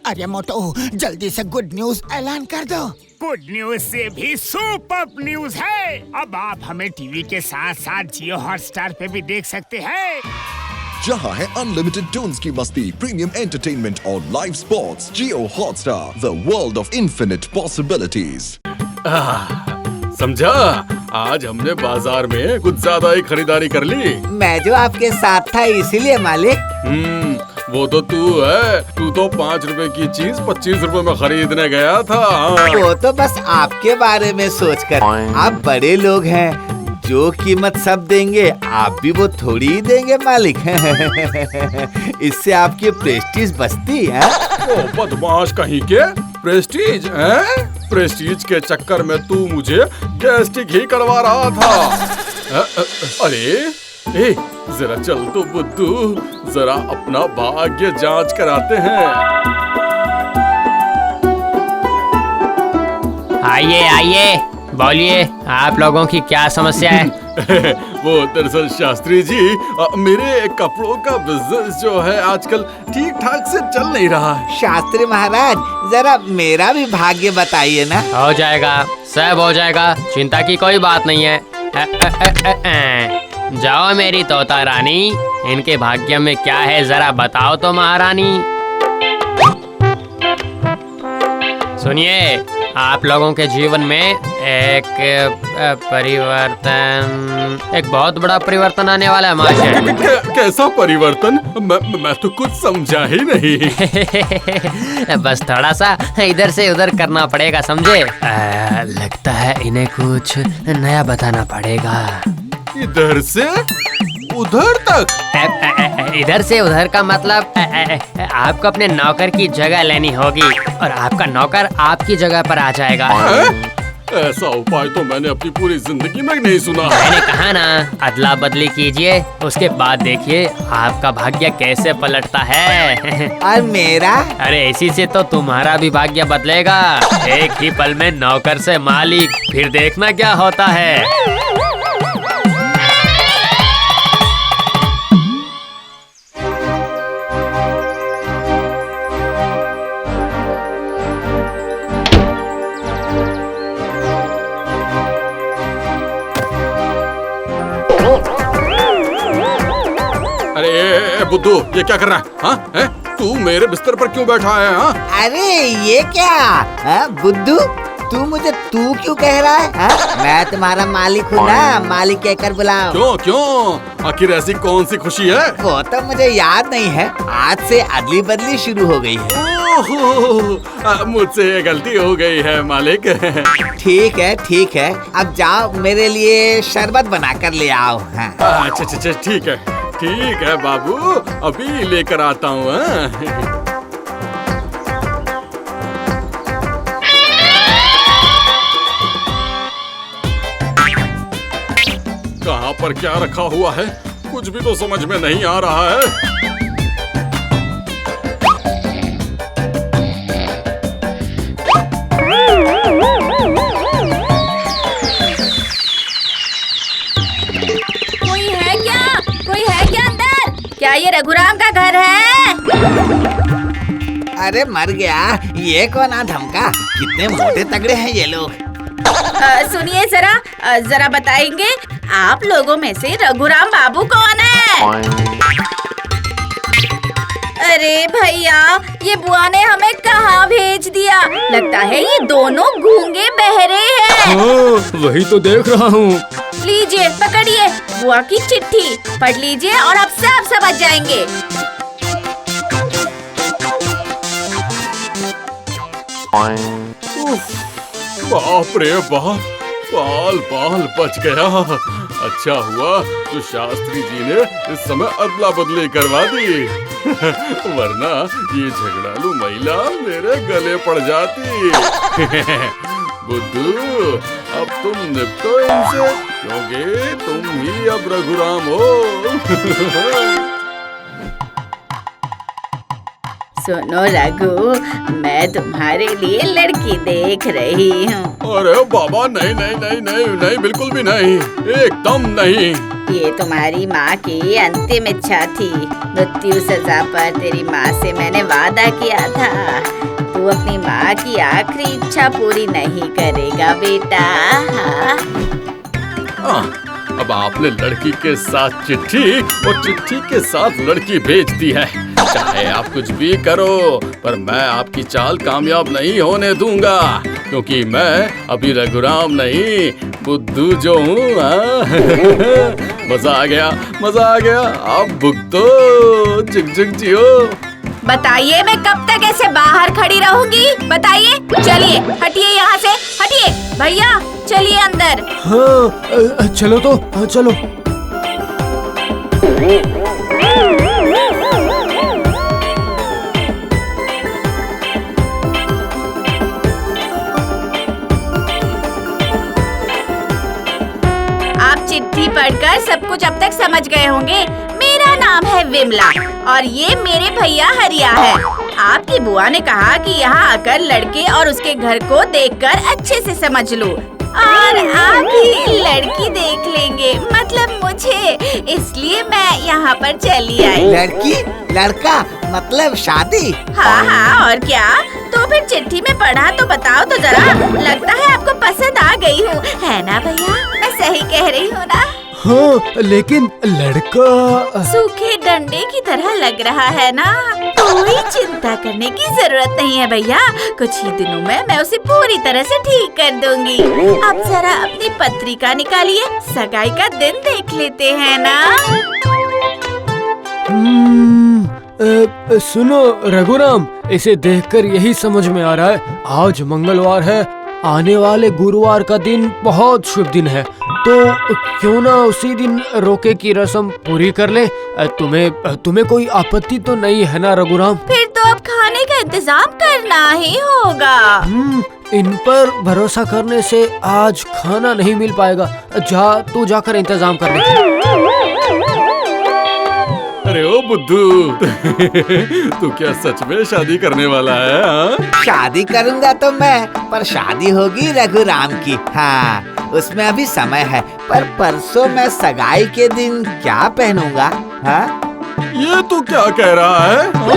अरे मोटू, जल्दी से गुड न्यूज ऐलान कर दो। गुड न्यूज से भी सुपर न्यूज है। अब आप हमें टीवी के साथ साथ जियो हॉटस्टार पे भी देख सकते हैं, जहां है अनलिमिटेड टून्स की मस्ती, प्रीमियम एंटरटेनमेंट और live sports. Jio Hotstar, the world of infinite possibilities. समझा, आज हमने बाजार में कुछ ज्यादा ही खरीदारी कर ली। मैं जो आपके साथ था इसीलिए मालिक। वो तो तू है। तू तो 5 रुपए की चीज 25 रुपए में खरीदने गया था। वो तो बस आपके बारे में सोचकर। आप बड़े लोग हैं, जो कीमत सब देंगे आप भी वो थोड़ी ही देंगे मालिक। इससे आपकी प्रेस्टीज बचती है। ओ बदमाश कहीं के, प्रेस्टीज है? प्रेस्टीज के चक्कर में तू मुझे गैस्ट्रिक ही करवा रहा था। अरे ए, जरा चल तो बुद्धू, जरा अपना भाग्य जांच कराते हैं। आइए आइए, बोलिए आप लोगों की क्या समस्या है? वो दरअसल शास्त्री जी, मेरे कपड़ों का बिजनेस जो है आजकल ठीक ठाक से चल नहीं रहा है। शास्त्री महाराज, जरा मेरा भी भाग्य बताइए ना। हो जाएगा, सब हो जाएगा, चिंता की कोई बात नहीं है। जाओ मेरी तोता रानी, इनके भाग्य में क्या है जरा बताओ तो महारानी। सुनिए, आप लोगों के जीवन में एक परिवर्तन, एक बहुत बड़ा परिवर्तन आने वाला है महाशय। कैसा परिवर्तन? मैं तो कुछ समझा ही नहीं। बस थोड़ा सा इधर से उधर करना पड़ेगा, समझे? लगता है इन्हें कुछ नया बताना पड़ेगा। इधर से उधर तक? इधर से उधर का मतलब आपको अपने नौकर की जगह लेनी होगी और आपका नौकर आपकी जगह पर आ जाएगा। ऐसा उपाय तो मैंने अपनी पूरी जिंदगी में नहीं सुना। मैंने कहा ना, अदला बदली कीजिए, उसके बाद देखिए आपका भाग्य कैसे पलटता है। और मेरा? अरे इसी से तो तुम्हारा भी भाग्य बदलेगा। एक ही पल में नौकर से मालिक, फिर देखना क्या होता है। अरे बुद्धू, ये क्या कर रहा है? हाँ, तू मेरे बिस्तर पर क्यों बैठा है? हाँ? अरे ये क्या बुद्धू, तू मुझे तू क्यों कह रहा है? मैं तुम्हारा मालिक हूँ ना, मालिक कहकर बुलाओ। क्यों क्यों? आखिर ऐसी कौन सी खुशी है? वो तो मुझे याद नहीं है, आज से अदली बदली शुरू हो गई है। मुझसे गलती हो गई है मालिक। ठीक है, अब जाओ मेरे लिए शरबत बना कर ले आओ। अच्छा ठीक है बाबू, अभी लेकर आता हूँ। कहाँ पर क्या रखा हुआ है, कुछ भी तो समझ में नहीं आ रहा है। क्या ये रघुराम का घर है? अरे मर गया, ये कौन आ धमका? कितने मोटे तगड़े हैं ये लोग। सुनिए जरा बताएंगे, आप लोगों में से रघुराम बाबू कौन है? अरे भैया, ये बुआ ने हमें कहाँ भेज दिया? लगता है ये दोनों गूंगे बहरे हैं। वही तो देख रहा हूँ। लीजिए पकड़िए बुआ की चिट्ठी, पढ़ लीजिए और आप सब समझ जाएंगे। बाप रे बाप, बाल बच गया। अच्छा हुआ तो शास्त्री जी ने इस समय अदला बदली करवा दी, वरना ये झगड़ालू महिला मेरे गले पड़ जाती। बुद्धू, अब तुम निपटो इनसे, क्योंकि तुम ही अब रघुराम हो। सुनो रघु, मैं तुम्हारे लिए लड़की देख रही हूँ। अरे बाबा नहीं नहीं नहीं नहीं नहीं, बिल्कुल भी नहीं, एकदम नहीं। ये तुम्हारी माँ की अंतिम इच्छा थी। मृत्यु सजा पर तेरी माँ से मैंने वादा किया था, तू अपनी माँ की आखिरी इच्छा पूरी नहीं करेगा बेटा। हाँ? अब आपने लड़की के साथ चिट्ठी और चिट्ठी के साथ लड़की भेज दी है। चाहे आप कुछ भी करो, पर मैं आपकी चाल कामयाब नहीं होने दूंगा, क्योंकि मैं अभी रघुराम नहीं, बुद्धू जो हूँ। मजा आ गया, मजा आ गया। आप भुगतो, जुग जुग जियो। बताइए मैं कब तक ऐसे बाहर खड़ी रहूंगी? बताइए। चलिए हटिए यहाँ से, हटिए भैया, चलिए अंदर। हाँ चलो तो चलो। आप चिट्ठी पढ़कर सब कुछ अब तक समझ गए होंगे। मेरा नाम है विमला और ये मेरे भैया हरिया है। आपकी बुआ ने कहा कि यहाँ आकर लड़के और उसके घर को देखकर अच्छे से समझ लो, और आप भी लड़की देख लेंगे, मतलब मुझे, इसलिए मैं यहाँ पर चली आई। लड़की लड़का मतलब शादी? हाँ हाँ, और क्या। तो फिर चिट्ठी में पढ़ा तो बताओ तो जरा। लगता है आपको पसंद आ गई हूँ, है ना भैया? मैं सही कह रही हूँ ना? हाँ लेकिन लड़का सूखे डंडे की तरह लग रहा है ना? कोई चिंता करने की जरूरत नहीं है भैया, कुछ ही दिनों में मैं उसे पूरी तरह से ठीक कर दूंगी। अब जरा अपनी पत्रिका निकालिए, सगाई का दिन देख लेते हैं ना। सुनो रघुराम, इसे देखकर यही समझ में आ रहा है आज मंगलवार है, आने वाले गुरुवार का दिन बहुत शुभ दिन है, तो क्यों ना उसी दिन रोके की रस्म पूरी कर ले। तुम्हें कोई आपत्ति तो नहीं है ना रघुराम? फिर तो अब खाने का इंतजाम करना ही होगा। इन पर भरोसा करने से आज खाना नहीं मिल पाएगा। तू जाकर इंतजाम कर ले। अरे ओ बुद्धू, तू क्या सच में शादी करने वाला है? हाँ? शादी करूंगा तो मैं, पर शादी होगी रघुराम की। हाँ, उसमें अभी समय है, पर परसों मैं सगाई के दिन क्या पहनूंगा? हाँ? ये तू क्या कह रहा है? हाँ?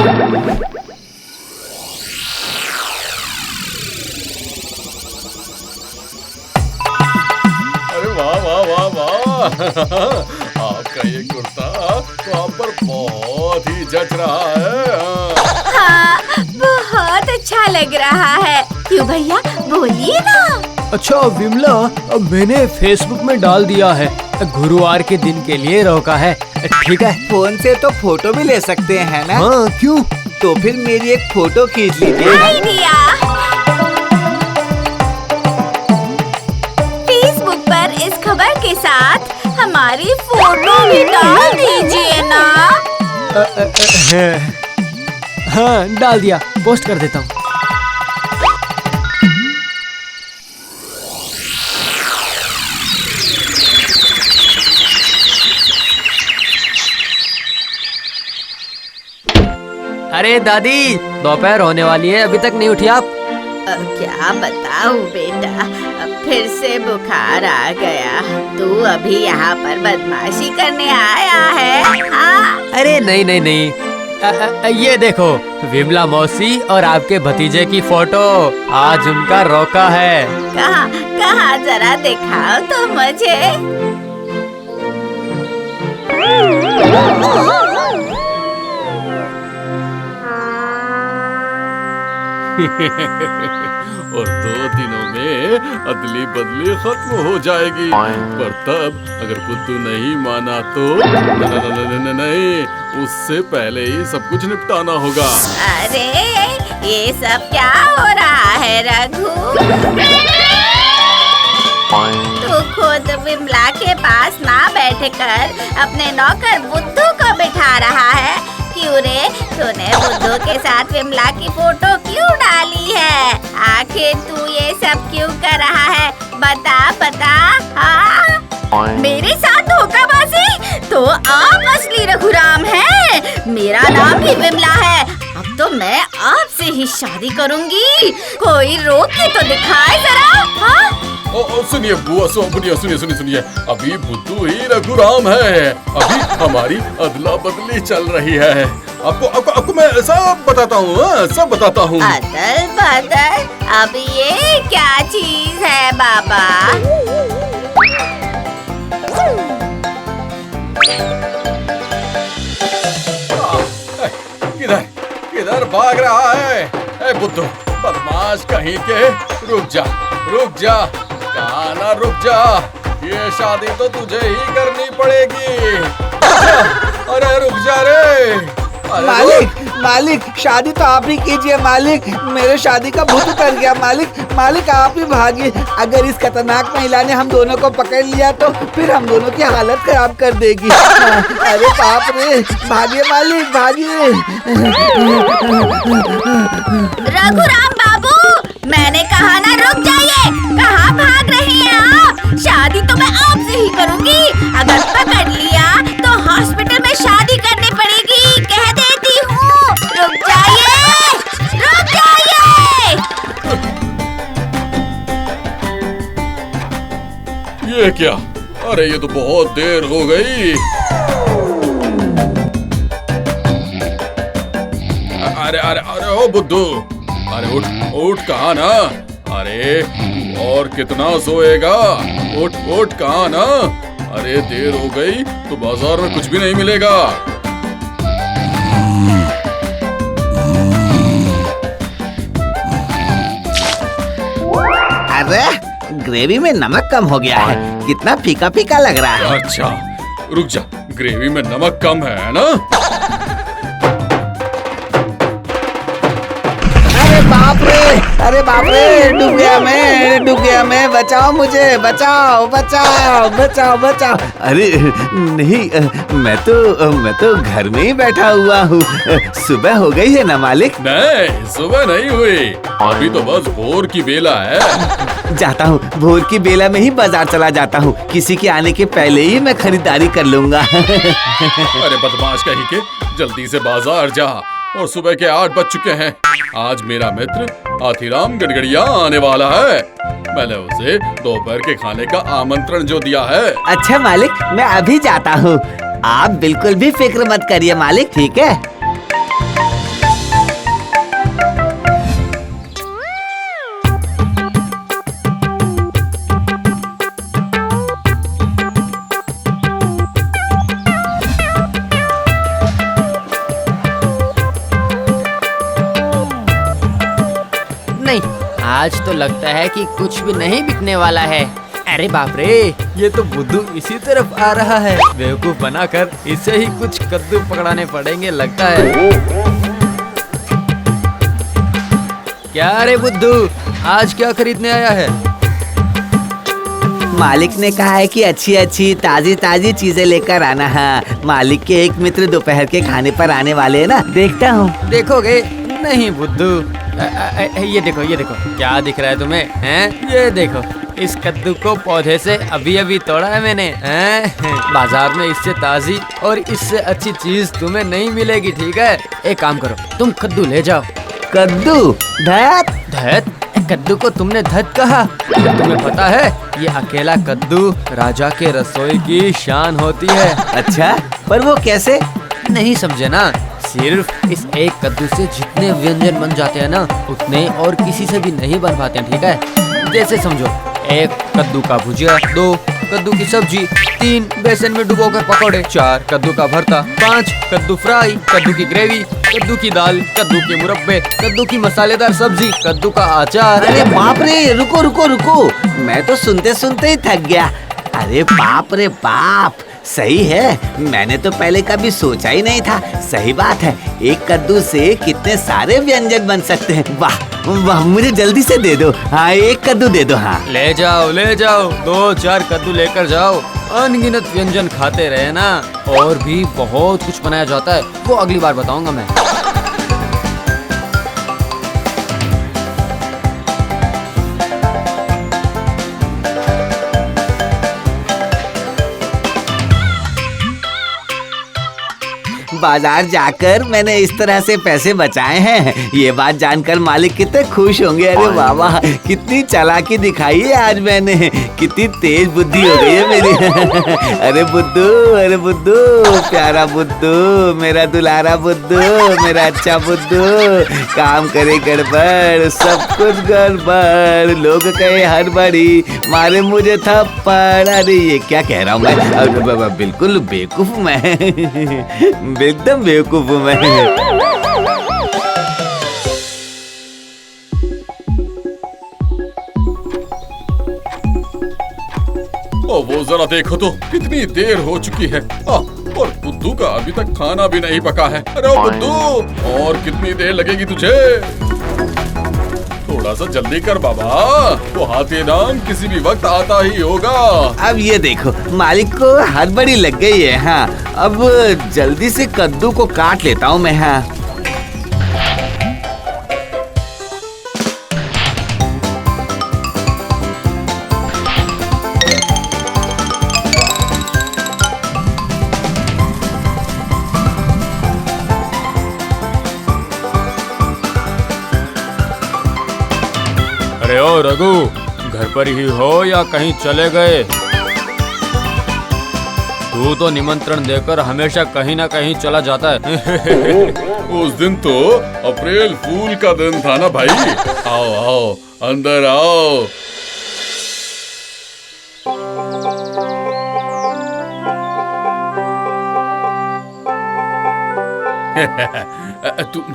अरे वाह वाह वाह वाह, आपका ये कुर्ता तो आप पर बहुत ही जच रहा है। हाँ, बहुत अच्छा लग रहा है। क्यों भैया, बोलिए ना। अच्छा विमला, मैंने फेसबुक में डाल दिया है, गुरुवार के दिन के लिए रोका है, ठीक है? फोन से तो फोटो भी ले सकते हैं ना? हाँ, क्यों? तो फिर मेरी एक फोटो खींच लीजिए। आइडिया। फेसबुक पर इस खबर के साथ हमारी फोटो भी डाल दीजिए ना। हाँ, डाल दिया, पोस्ट कर देता हूँ। अरे दादी, दोपहर होने वाली है, अभी तक नहीं उठी आप? क्या बताऊं बेटा, फिर से बुखार आ गया। तू अभी यहाँ पर बदमाशी करने आया है? हाँ? अरे नहीं नहीं नहीं, ये देखो विमला मौसी और आपके भतीजे की फोटो, आज उनका रोका है। कहाँ कहाँ, जरा दिखाओ तो मुझे। और 2 दिनों में अदली बदली खत्म हो जाएगी, पर तब अगर बुद्धू नहीं माना तो नहीं, उससे पहले ही सब कुछ निपटाना होगा। अरे ये सब क्या हो रहा है रघु? तू खुद विमला के पास ना बैठकर अपने नौकर बुद्धू को बिठा रहा है। क्यों रे, तूने बुद्धू के साथ विमला की फोटो क्यों डाली है? आखिर तू ये सब क्यों कर रहा है? बता बता। हाँ? मेरे साथ धोखाबाजी? तो तो आप असली रघुराम हैं। मेरा नाम भी विमला है। अब तो मैं आपसे ही शादी करूंगी। कोई रोक के तो दिखाए जरा। हाँ? सुनिए बुआ, सुनिए। अभी बुद्धू ही रघुराम है। अभी हमारी अदला बदली चल रही है। आपको मैं सब बताता हूँ, सब बताता हूँ। अदल बदल? अब ये क्या चीज है बाबा? किधर भाग रहा है? ए बुद्धू, बदमाश कहीं के, रुक जा। कहा ना रुक जा, ये शादी तो तुझे ही करनी पड़ेगी। अरे रुक जा रे। मालिक शादी तो आप ही कीजिए मालिक। मेरे शादी का भूत उतर गया मालिक आप ही भागिए। अगर इस खतरनाक महिला ने हम दोनों को पकड़ लिया तो फिर हम दोनों की हालत खराब कर देगी। अरे बाप रे, भागिए मालिक भागिए। रघुराम बाबू, मैंने कहा ना रुक जाइए। कहाँ भाग रहे हैं आप? शादी तो मैं आपसे ही करूंगी। अगर पकड़ लिया तो हॉस्पिटल में शादी करनी पड़ेगी, कह देती हूँ। रुक जाइए। ये क्या? अरे ये तो बहुत देर हो गई। अरे ओ बुद्धू, अरे उठ कहाँ ना। अरे और कितना सोएगा? उठ कहाँ ना। अरे देर हो गई तो बाजार में कुछ भी नहीं मिलेगा। अरे ग्रेवी में नमक कम हो गया है, कितना फीका फीका लग रहा है। अच्छा रुक जा, ग्रेवी में नमक कम है ना। अरे बाप रे, डूब गया मैं। बचाओ मुझे, बचाओ। अरे नहीं, मैं तो घर में ही बैठा हुआ हूँ। सुबह हो गई है ना मालिक? नहीं, सुबह नहीं हुई, अभी तो बस भोर की बेला है। जाता हूँ, भोर की बेला में ही बाजार चला जाता हूँ। किसी के आने के पहले ही मैं खरीदारी कर लूंगा। अरे बदमाश कहीं के, जल्दी से बाजार जा। और सुबह के 8 बज चुके हैं। आज मेरा मित्र हाथीराम गड़गड़िया आने वाला है। मैंने उसे दोपहर के खाने का आमंत्रण जो दिया है। अच्छा मालिक, मैं अभी जाता हूँ। आप बिल्कुल भी फिक्र मत करिए मालिक, ठीक है? नहीं, आज तो लगता है कि कुछ भी नहीं बिकने वाला है। अरे बाप रे, ये तो बुद्धू इसी तरफ आ रहा है। बेवकूफ बनाकर इसे ही कुछ कद्दू पकड़ाने पड़ेंगे लगता है। क्या रे बुद्धू, आज क्या खरीदने आया है? मालिक ने कहा है कि अच्छी ताजी चीजें लेकर आना है। मालिक के एक मित्र दोपहर के खाने पर आने वाले हैं ना, देखता हूँ। देखोगे? नहीं बुद्धू, ये देखो क्या दिख रहा है तुम्हें? हैं? ये देखो, इस कद्दू को पौधे से अभी तोड़ा है मैंने। बाजार में इससे ताजी और इससे अच्छी चीज तुम्हें नहीं मिलेगी, ठीक है? एक काम करो, तुम कद्दू ले जाओ। कद्दू? धैत? कद्दू को तुमने धत कहा? तुम्हें पता है, ये अकेला कद्दू राजा के रसोई की शान होती है। अच्छा, पर वो कैसे? नहीं समझे ना? सिर्फ इस एक कद्दू से जितने व्यंजन बन जाते हैं ना, उतने और किसी से भी नहीं बन पाते हैं, ठीक है? जैसे समझो, 1 कद्दू का भुजिया, 2 कद्दू की सब्जी, 3 बेसन में डुबोकर पकौड़े, 4 कद्दू का भरता, 5 कद्दू फ्राई, कद्दू की ग्रेवी, कद्दू की दाल, कद्दू के मुरब्बे, कद्दू की मसालेदार सब्जी, कद्दू का अचार। अरे बाप रे, रुको, मैं तो सुनते सुनते ही थक गया। अरे बाप रे बाप, सही है, मैंने तो पहले कभी सोचा ही नहीं था। सही बात है, एक कद्दू से कितने सारे व्यंजन बन सकते हैं। वाह, मुझे जल्दी से दे दो। हाँ, 1 कद्दू दे दो। हाँ ले जाओ, 2-4 कद्दू लेकर जाओ। अनगिनत व्यंजन खाते रहे ना, और भी बहुत कुछ बनाया जाता है, वो अगली बार बताऊंगा मैं। बाजार जाकर मैंने इस तरह से पैसे बचाए हैं। ये बात जानकर मालिक कितने खुश होंगे। अरे बाबा, कितनी चालाकी दिखाई है आज मैंने, कितनी तेज बुद्धि हो गई है मेरी। अरे बुद्धू, प्यारा बुद्धू, मेरा दुलारा बुद्धू, मेरा अच्छा बुद्धू। काम करे गड़बड़, सब कुछ गड़बड़, लोग कहे हड़बड़ी, मारे मुझे थप्पड़। अरे ये क्या कह रहा हूँ मैं, बिल्कुल बेवकूफ हूँ मैं, एकदम बेवकूफ हूँ मैं। ओ वो जरा देखो तो कितनी देर हो चुकी है। और बुद्धू का अभी तक खाना भी नहीं पका है। अरे ओ बुद्धू, और कितनी देर लगेगी तुझे? थोड़ा सा जल्दी कर बाबा, वो हाथी राम किसी भी वक्त आता ही होगा। अब ये देखो, मालिक को हड़बड़ी लग गई है। हाँ, अब जल्दी से कद्दू को काट लेता हूँ मैं। हाँ, अरे ओ रघु, घर पर ही हो या कहीं चले गए? तू तो निमंत्रण देकर हमेशा कहीं ना कहीं चला जाता है। उस दिन तो अप्रैल फूल का दिन था ना भाई। आओ आओ, अंदर आओ।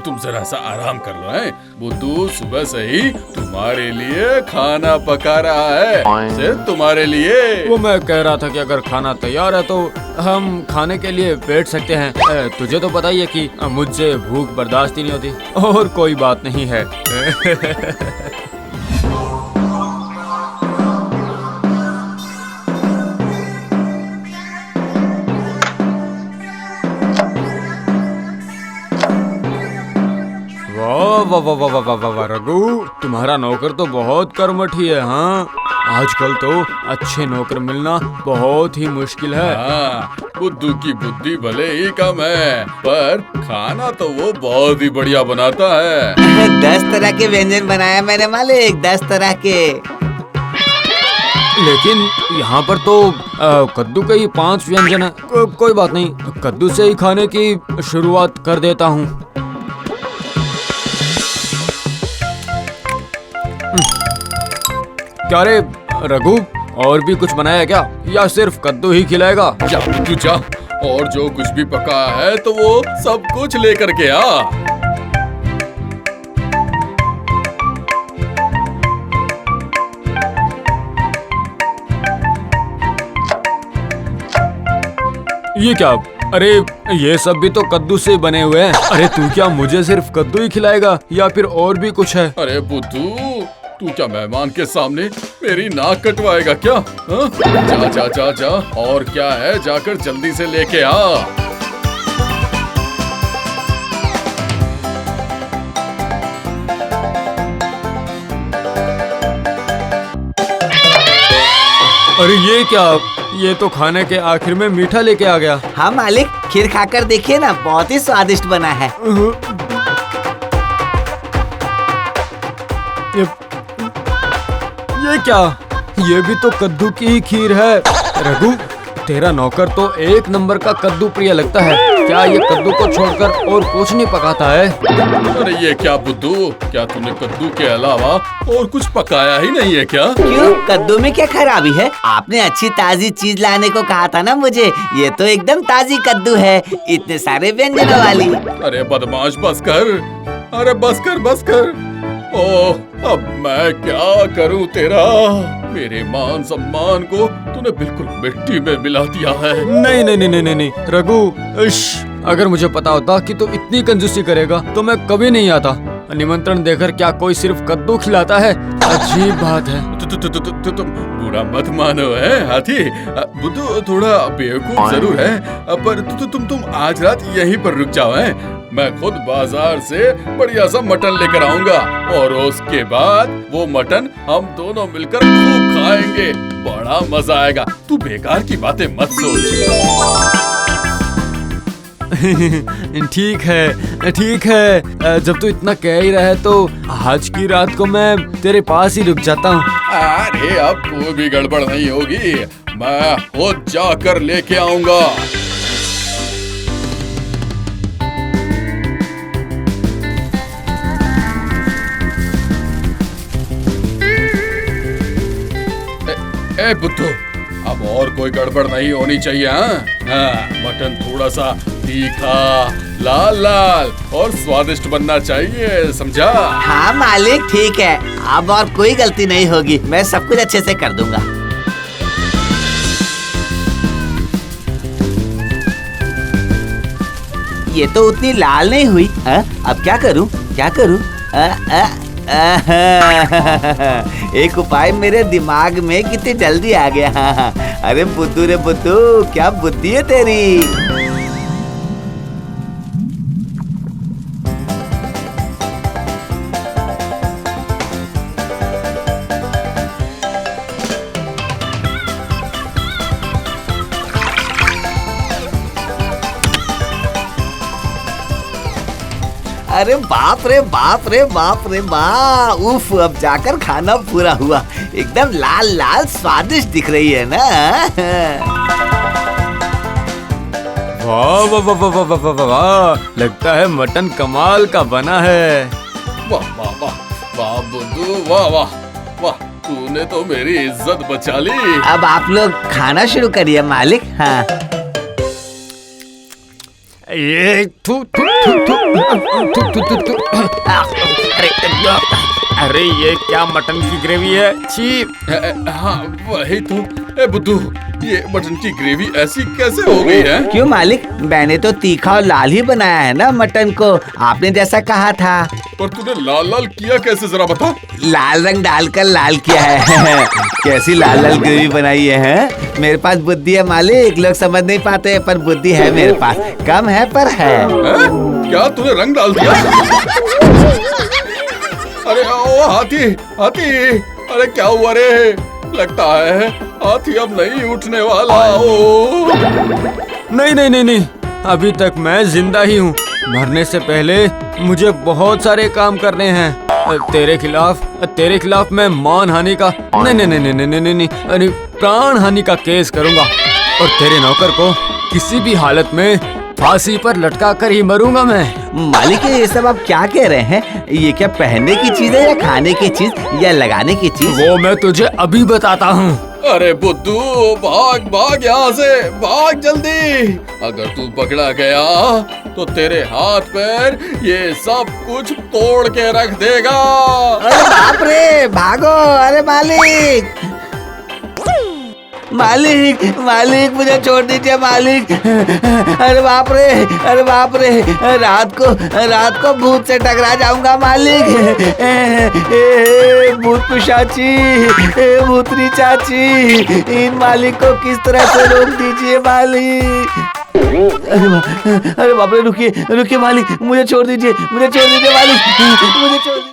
तुम जरा सा आराम कर लो। है बुद्धू सुबह से ही तुम्हारे लिए खाना पका रहा है, सिर्फ तुम्हारे लिए। वो मैं कह रहा था कि अगर खाना तैयार है तो हम खाने के लिए बैठ सकते हैं। तुझे तो पता ही है कि मुझसे भूख बर्दाश्त ही नहीं होती। और कोई बात नहीं है। वाह वाह वाह वाह वाह वाह रघु, तुम्हारा नौकर तो बहुत कर्मठी है। हाँ, आजकल तो अच्छे नौकर मिलना बहुत ही मुश्किल है। हाँ, बुद्धू की बुद्धि भले ही कम है, पर खाना तो वो बहुत ही बढ़िया बनाता है। 10 तरह के व्यंजन बनाया मैंने मालिक, 10 तरह के। लेकिन यहाँ पर तो कद्दू के ही 5 व्यंजन है। कोई बात नहीं, कद्दू से ही खाने की शुरुआत कर देता हूँ। क्या रे रघु, और भी कुछ बनाया क्या या सिर्फ कद्दू ही खिलाएगा? जा बुद्धू जा, और जो कुछ भी पका है तो वो सब कुछ लेकर के आ। ये क्या? अरे ये सब भी तो कद्दू से बने हुए हैं। अरे तू क्या मुझे सिर्फ कद्दू ही खिलाएगा या फिर और भी कुछ है? अरे बुद्धू, तू क्या मेहमान के सामने मेरी नाक कटवाएगा क्या? हाँ? जा जा जा जा, और क्या है, जाकर जल्दी से लेके आ। अरे ये क्या? ये तो खाने के आखिर में मीठा लेके आ गया। हाँ मालिक, खीर खाकर देखिए ना, बहुत ही स्वादिष्ट बना है। ये क्या? ये भी तो कद्दू की ही खीर है। रघु, तेरा नौकर तो एक नंबर का कद्दू प्रिय लगता है। क्या ये कद्दू को छोड़कर और कुछ नहीं पकाता है? अरे ये क्या बुद्धू, क्या तूने कद्दू के अलावा और कुछ पकाया ही नहीं है क्या? क्यों, कद्दू में क्या खराबी है? आपने अच्छी ताजी चीज लाने को कहा था ना मुझे। ये तो एकदम ताजी कद्दू है, इतने सारे व्यंजनों वाली। अरे बदमाश, बस कर। अरे बस कर, बस कर। ओह, अब मैं क्या करूं तेरा? मेरे मान सम्मान को तूने बिल्कुल मिट्टी में मिला दिया है। नहीं नहीं नहीं नहीं नहीं रघु, अगर मुझे पता होता कि तू इतनी कंजूसी करेगा तो मैं कभी नहीं आता। निमंत्रण देकर क्या कोई सिर्फ कद्दू खिलाता है? अजीब बात है। तुम बुरा मत मानो है हाथी। बुद्धू थोड़ा बेवकूफ जरूर है, पर तुम आज रात यहीं पर रुक जाओ। है मैं खुद बाजार से बढ़िया सा मटन लेकर आऊंगा, और उसके बाद वो मटन हम दोनों मिलकर खूब खाएंगे। बड़ा मजा आएगा। तू बेकार की बातें मत सोच। ठीक है। जब तू इतना कह ही रहा है तो आज की रात को मैं तेरे पास ही रुक जाता हूँ। अरे अब कोई भी गड़बड़ नहीं होगी, मैं खुद जाकर लेके आऊंगा। ए बुद्धू, अब और कोई गड़बड़ नहीं होनी चाहिए। हाँ, मटन थोड़ा सा तीखा, लाल लाल और स्वादिष्ट बनना चाहिए, समझा? हाँ मालिक ठीक है, अब और कोई गलती नहीं होगी, मैं सब कुछ अच्छे से कर दूंगा। ये तो उतनी लाल नहीं हुई। अब क्या करूं? एक उपाय मेरे दिमाग में कितनी जल्दी आ गया। अरे बुद्धू रे बुद्धू, क्या बुद्धि है तेरी। अरे बाप रे बाप रे बाप रे बाप, उफ, अब जाकर खाना पूरा हुआ। एकदम लाल लाल स्वादिष्ट दिख रही है ना। वाह वाह वाह वाह वाह वाह वाह, लगता है मटन कमाल का बना है। वाह वाह वाह वाह बुद्धू, वाह वाह वाह, तूने तो मेरी इज्जत बचा ली। अब आप लोग खाना शुरू करिए मालिक। हाँ ये थू थू थू थू थू थू थू। अरे ये क्या मटन की ग्रेवी है, छी। हाँ वही तो। ए बुद्धू, ये मटन की ग्रेवी ऐसी कैसे हो गई है? क्यों मालिक, मैंने तो तीखा और लाल ही बनाया है ना मटन को, आपने जैसा कहा था। पर तूने लाल लाल किया कैसे, जरा बता। लाल रंग डालकर लाल किया है। कैसी लाल लाल ग्रेवी बनाई है? मेरे पास बुद्धि है मालिक, लोग समझ नहीं पाते पर बुद्धि है मेरे पास, कम है पर है। क्या तूने रंग डाल दिया? अरे ओ हाथी, हाथी, अरे क्या हुआ रे? लगता है हाथी अब नहीं उठने वाला। ओ नहीं नहीं नहीं नहीं, अभी तक मैं जिंदा ही हूँ। मरने से पहले मुझे बहुत सारे काम करने हैं। तेरे खिलाफ मैं मानहानि का नहीं नहीं नहीं नहीं नहीं नहीं अरे प्राण हानि का केस करूँगा और तेरे नौकर को किसी भी हालत में फांसी पर लटका कर ही मरूंगा मैं। मालिक ये सब आप क्या कह रहे हैं? ये क्या पहनने की चीज है या खाने की चीज या लगाने की चीज? वो मैं तुझे अभी बताता हूँ। अरे बुद्धू, भाग भाग यहाँ से, भाग जल्दी। अगर तू पकड़ा गया तो तेरे हाथ पैर ये सब कुछ तोड़ के रख देगा। अरे बाप रे, भागो। अरे मालिक, मालिक, मालिक मुझे छोड़ दीजिए मालिक। अरे बाप रे, अरे बाप रे, रात को भूत से टकरा जाऊंगा मालिक। भूत पिशाची, भूतनी चाची, इन मालिक को किस तरह से रोक दीजिए मालिक। अरे बाप रे, रुकिए रुकिए मालिक, मुझे छोड़ दीजिए मालिक, मुझे छोड़ दीजिए।